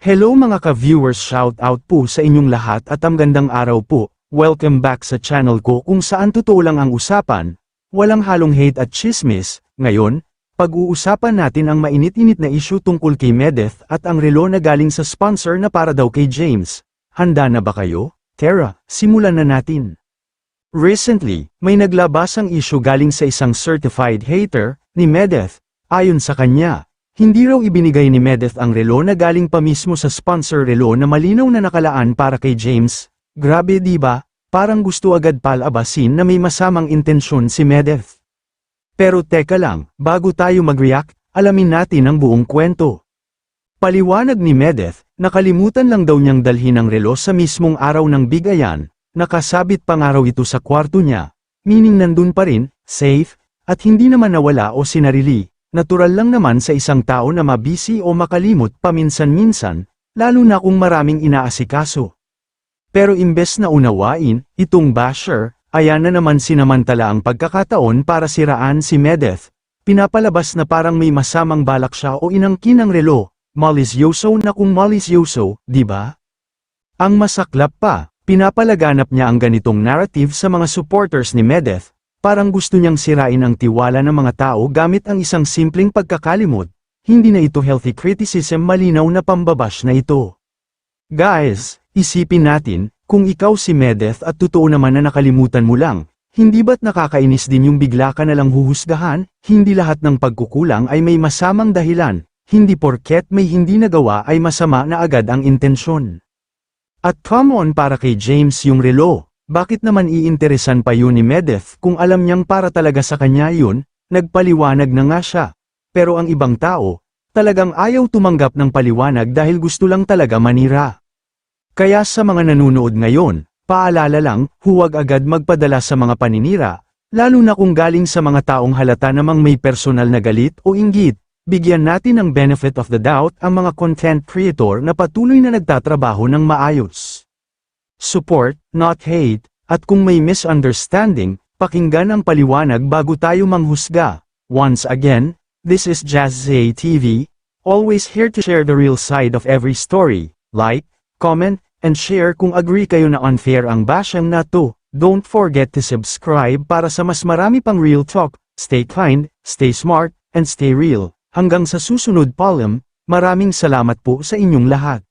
Hello mga ka-viewers, shout out po sa inyong lahat at magandang araw po. Welcome back sa channel ko kung saan totoo lang ang usapan, walang halong hate at chismis. Ngayon, pag-uusapan natin ang mainit-init na issue tungkol kay Medeth at ang relo na galing sa sponsor na para daw kay James. Handa na ba kayo? Tara, simulan na natin. Recently, may naglabasang issue galing sa isang certified hater ni Medeth. Ayon sa kanya, hindi raw ibinigay ni Medeth ang relo na galing pa mismo sa sponsor relo na malinaw na nakalaan para kay James. Grabe diba? Parang gusto agad palabasin na may masamang intensyon si Medeth. Pero teka lang, bago tayo mag-react, alamin natin ang buong kwento. Paliwanag ni Medeth, nakalimutan lang daw niyang dalhin ang relo sa mismong araw ng bigayan, nakasabit pa nga raw ito sa kwarto niya, meaning nandun pa rin, safe, at hindi naman nawala o sinarili. Natural lang naman sa isang tao na mabisi o makalimot paminsan-minsan, lalo na kung maraming inaasikaso. Pero imbes na unawain, itong basher, ayan na naman sinamantala ang pagkakataon para siraan si Medeth. Pinapalabas na parang may masamang balak siya o inangkin ang relo, malisyoso na kung malisyoso, di ba? Ang masaklap pa, pinapalaganap niya ang ganitong narrative sa mga supporters ni Medeth. Parang gusto niyang sirain ang tiwala ng mga tao gamit ang isang simpleng pagkakalimot, hindi na ito healthy criticism, malinaw na pambabash na ito. Guys, isipin natin, kung ikaw si Medeth at totoo naman na nakalimutan mo lang, hindi ba't nakakainis din yung bigla ka nalang huhusgahan? Hindi lahat ng pagkukulang ay may masamang dahilan, hindi porket may hindi nagawa ay masama na agad ang intensyon. At come on, para kay James yung relo. Bakit naman iinteresan pa yun ni Medeth kung alam niyang para talaga sa kanya yun? Nagpaliwanag na nga siya. Pero ang ibang tao, talagang ayaw tumanggap ng paliwanag dahil gusto lang talaga manira. Kaya sa mga nanunood ngayon, paalala lang, huwag agad magpadala sa mga paninira, lalo na kung galing sa mga taong halata namang may personal na galit o inggit. Bigyan natin ng benefit of the doubt ang mga content creator na patuloy na nagtatrabaho ng maayos. Support, not hate, at kung may misunderstanding, pakinggan ang paliwanag bago tayo manghusga. Once again, this is Jazzy TV, always here to share the real side of every story. Like, comment, and share kung agree kayo na unfair ang bashing na to. Don't forget to subscribe para sa mas marami pang real talk. Stay kind, stay smart, and stay real. Hanggang sa susunod, Paulem, maraming salamat po sa inyong lahat.